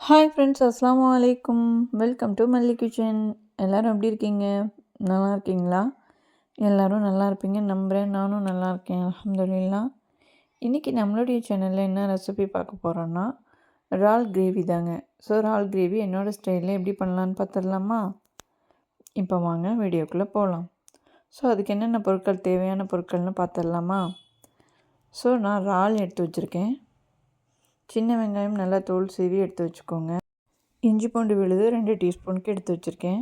Hi friends, அஸ்ஸலாமு அலைக்கும். Welcome to மல்லி கிச்சன். எல்லோரும் எப்படி இருக்கீங்க? நல்லா இருக்கீங்களா? எல்லோரும் நல்லா இருப்பீங்கன்னு நம்புகிறேன். நானும் நல்லா இருக்கேன், அல்ஹம்துலில்லாஹ். இன்றைக்கி நம்மளுடைய சேனலில் என்ன ரெசிபி பார்க்க போகிறோன்னா, இறால் கிரேவி தாங்க. ஸோ இறால் கிரேவி என்னோடய ஸ்டைலில் எப்படி பண்ணலான்னு பார்த்துடலாமா? இப்போ வாங்க வீடியோக்குள்ளே போகலாம். ஸோ அதுக்கு என்னென்ன பொருட்கள் தேவையான பொருட்கள்னு பார்த்துடலாமா? ஸோ நான் இறால் எடுத்து வச்சுருக்கேன். சின்ன வெங்காயம் நல்லா தோல் சீவி எடுத்து வச்சுக்கோங்க. இஞ்சி பூண்டு விழுது 2 டீஸ்பூனுக்கு எடுத்து வச்சுருக்கேன்.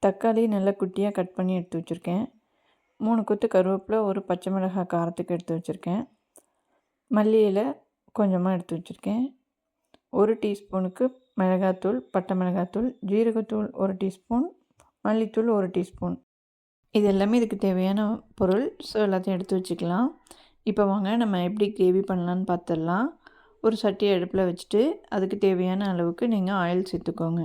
தக்காளி நல்லா குட்டியாக கட் பண்ணி எடுத்து வச்சுருக்கேன். 3 கொத்து கருவேப்பிலை, ஒரு பச்சை மிளகாய் காரத்துக்கு எடுத்து வச்சுருக்கேன். மல்லி இலை கொஞ்சமாக எடுத்து வச்சுருக்கேன். 1 டீஸ்பூனுக்கு மிளகாத்தூள், பட்டை மிளகாத்தூள், ஜீரகத்தூள் 1 டீஸ்பூன், மல்லித்தூள் 1 டீஸ்பூன். இது எல்லாமே இதுக்கு தேவையான பொருள். ஸோ எல்லாத்தையும் எடுத்து வச்சுக்கலாம். இப்போ வாங்க நம்ம எப்படி கிரேவி பண்ணலான்னு பார்த்துடலாம். ஒரு சட்டி அடுப்பில் வச்சுட்டு அதுக்கு தேவையான அளவுக்கு நீங்கள் ஆயில் சேர்த்துக்கோங்க.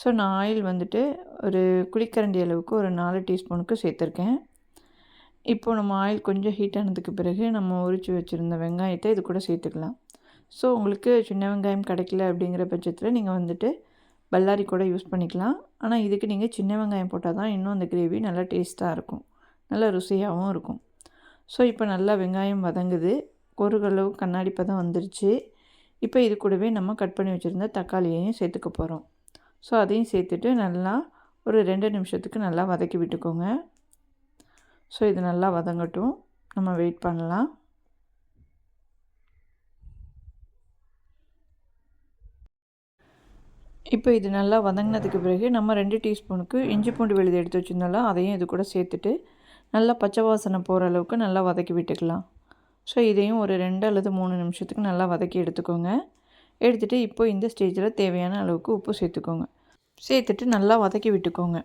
ஸோ நான் ஆயில் வந்துட்டு ஒரு குழிக்கரண்டி அளவுக்கு ஒரு 4 டீஸ்பூனுக்கு சேர்த்துருக்கேன். இப்போது நம்ம ஆயில் கொஞ்சம் ஹீட் ஆனதுக்கு பிறகு நம்ம உரித்து வச்சுருந்த வெங்காயத்தை இது கூட சேர்த்துக்கலாம். ஸோ உங்களுக்கு சின்ன வெங்காயம் கிடைக்கல அப்படிங்கிற பட்சத்தில் நீங்கள் வந்துட்டு பல்லாரி கூட யூஸ் பண்ணிக்கலாம். ஆனால் இதுக்கு நீங்கள் சின்ன வெங்காயம் போட்டால் தான் இன்னும் அந்த கிரேவி நல்லா டேஸ்ட்டாக இருக்கும், நல்லா ருசியாகவும் இருக்கும். ஸோ இப்போ நல்லா வெங்காயம் வதங்குது. ஒரு கண்ணாடி பதம் வந்துருச்சு. இப்போ இது கூடவே நம்ம கட் பண்ணி வச்சுருந்த தக்காளியையும் சேர்த்துக்க போகிறோம். ஸோ அதையும் சேர்த்துட்டு நல்லா ஒரு 2 நிமிஷத்துக்கு நல்லா வதக்கி விட்டுக்கோங்க. ஸோ இது நல்லா வதங்கட்டும், நம்ம வெயிட் பண்ணலாம். இப்போ இது நல்லா வதங்கினதுக்கு பிறகு நம்ம 2 டீஸ்பூனுக்கு இஞ்சி பூண்டு விழுது எடுத்து வச்சுருந்தாலும் அதையும் இது கூட சேர்த்துட்டு நல்லா பச்சை வாசனை போகிற அளவுக்கு நல்லா வதக்கி விட்டுக்கலாம். ஸோ இதையும் ஒரு 2 அல்லது 3 நிமிஷத்துக்கு நல்லா வதக்கி எடுத்துக்கோங்க. எடுத்துகிட்டு இப்போ இந்த ஸ்டேஜில் தேவையான அளவுக்கு உப்பு சேர்த்துக்கோங்க. சேர்த்துட்டு நல்லா வதக்கி விட்டுக்கோங்க.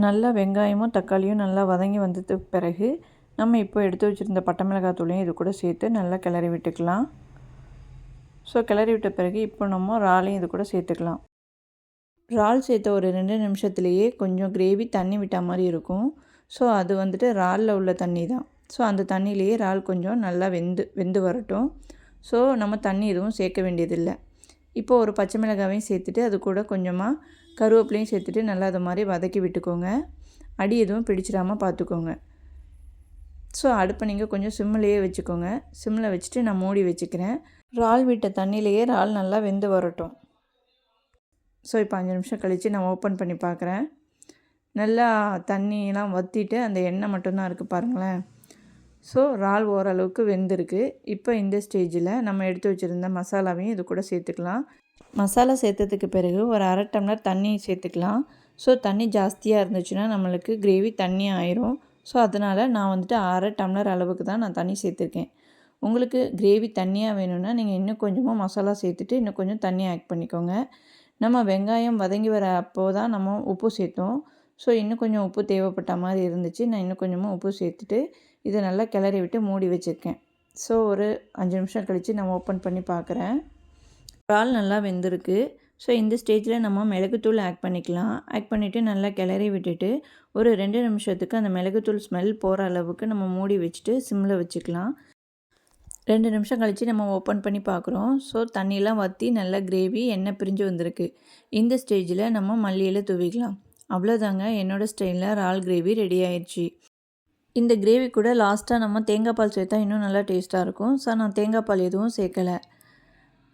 நல்லா வெங்காயமும் தக்காளியும் நல்லா வதங்கி வந்ததுக்கு பிறகு நம்ம இப்போ எடுத்து வச்சுருந்த பட்டை மிளகாய் தூளையும் இது கூட சேர்த்து நல்லா கிளறி விட்டுக்கலாம். ஸோ கிளறி விட்ட பிறகு இப்போ நம்ம இறாலையும் இது கூட சேர்த்துக்கலாம். இறால் சேர்த்த ஒரு 2 நிமிஷத்துலேயே கொஞ்சம் கிரேவி தண்ணி விட்ட மாதிரி இருக்கும். ஸோ அது வந்துட்டு இறாலில் உள்ள தண்ணி தான். ஸோ அந்த தண்ணியிலேயே இறால் கொஞ்சம் நல்லா வெந்து வரட்டும். ஸோ நம்ம தண்ணி எதுவும் சேர்க்க வேண்டியதில்லை. இப்போது ஒரு பச்சை மிளகாவையும் சேர்த்துட்டு அது கூட கொஞ்சமாக கருவேப்பிலையும் சேர்த்துட்டு நல்லா அது மாதிரி வதக்கி விட்டுக்கோங்க. அடி எதுவும் பிடிச்சிடாமல் பார்த்துக்கோங்க. ஸோ அடுப்பை நீங்கள் கொஞ்சம் சிம்மிலேயே வச்சுக்கோங்க. சிம்மில் வச்சுட்டு நான் மூடி வச்சுக்கிறேன். இறால் விட்ட தண்ணியிலேயே இறால் நல்லா வெந்து வரட்டும். ஸோ இப்போ 5 நிமிஷம் கழித்து நான் ஓப்பன் பண்ணி பார்க்குறேன். நல்லா தண்ணியெலாம் வற்றிட்டு அந்த எண்ணெய் மட்டும்தான் இருக்குது பாருங்களேன். ஸோ இறால் ஓரளவுக்கு வெந்திருக்கு. இப்போ இந்த ஸ்டேஜில் நம்ம எடுத்து வச்சுருந்த மசாலாவையும் இது கூட சேர்த்துக்கலாம். மசாலா சேர்த்ததுக்கு பிறகு ஒரு 1/2 டம்ளர் தண்ணி சேர்த்துக்கலாம். ஸோ தண்ணி ஜாஸ்தியாக இருந்துச்சுன்னா நம்மளுக்கு கிரேவி தண்ணி ஆயிரும். ஸோ அதனால் நான் வந்துட்டு 1/2 டம்ளர் அளவுக்கு தான் நான் தண்ணி சேர்த்துருக்கேன். உங்களுக்கு கிரேவி தண்ணியாக வேணும்னா நீங்கள் இன்னும் கொஞ்சமாக மசாலா சேர்த்துட்டு இன்னும் கொஞ்சம் தண்ணி ஆட் பண்ணிக்கோங்க. நம்ம வெங்காயம் வதங்கி வர அப்போது தான் நம்ம உப்பு சேர்த்தோம். ஸோ இன்னும் கொஞ்சம் உப்பு தேவைப்பட்ட மாதிரி இருந்துச்சு. நான் இன்னும் கொஞ்சமாக உப்பு சேர்த்துட்டு இதை நல்லா கிளறி விட்டு மூடி வச்சுருக்கேன். ஸோ ஒரு 5 நிமிஷம் கழித்து நான் ஓப்பன் பண்ணி பார்க்குறேன். இறால் நல்லா வெந்திருக்கு. ஸோ இந்த ஸ்டேஜில் நம்ம மிளகுத்தூள் ஆட் பண்ணிக்கலாம். ஆட் பண்ணிவிட்டு நல்லா கிளறி விட்டுட்டு ஒரு 2 நிமிஷத்துக்கு அந்த மிளகுத்தூள் ஸ்மெல் போகிற அளவுக்கு நம்ம மூடி வச்சுட்டு சிம்மில் வச்சுக்கலாம். 2 நிமிஷம் கழித்து நம்ம ஓப்பன் பண்ணி பார்க்குறோம். ஸோ தண்ணியெலாம் வற்றி நல்லா கிரேவி எண்ணெய் பிரிஞ்சு வந்திருக்கு. இந்த ஸ்டேஜில் நம்ம மல்லியில் தூவிக்கலாம். அவ்வளோதாங்க, என்னோடய ஸ்டைலில் இறால் கிரேவி ரெடி ஆயிடுச்சு. இந்த கிரேவி கூட லாஸ்ட்டாக நம்ம தேங்காய் பால் சேர்த்தா இன்னும் நல்லா டேஸ்ட்டாக இருக்கும். ஸோ நான் தேங்காய் பால் எதுவும் சேர்க்கலை.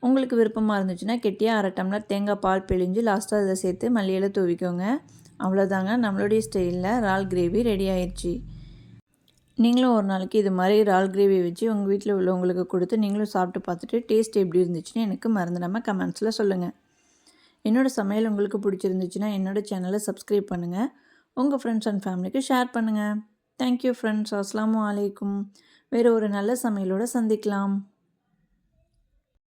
உங்களுக்கு விருப்பமாக இருந்துச்சுன்னா கெட்டியாக 1/2 டம்ளர் தேங்காய் பால் பிழிஞ்சு லாஸ்ட்டாக இதை சேர்த்து மல்லியில் தூவிக்கோங்க. அவ்வளோதாங்க, நம்மளுடைய ஸ்டைலில் இறால் கிரேவி ரெடி ஆயிடுச்சு. நீங்களும் ஒரு நாளைக்கு இது மாதிரி இறால் கிரேவி வச்சு உங்கள் வீட்டில் உள்ளவங்களுக்கு கொடுத்து நீங்களும் சாப்பிட்டு பார்த்துட்டு டேஸ்ட் எப்படி இருந்துச்சுன்னு எனக்கு மறந்துடாமல் கமெண்ட்ஸில் சொல்லுங்கள். என்னோடய சமையல் உங்களுக்கு பிடிச்சிருந்துச்சுன்னா என்னோடய சேனலை சப்ஸ்கிரைப் பண்ணுங்கள். உங்கள் ஃப்ரெண்ட்ஸ் அண்ட் ஃபேமிலிக்கு ஷேர் பண்ணுங்கள். Thank you friends. அஸ்ஸலாமு அலைக்கும். வேறு ஒரு நல்ல சமையலோடு சந்திக்கலாம்.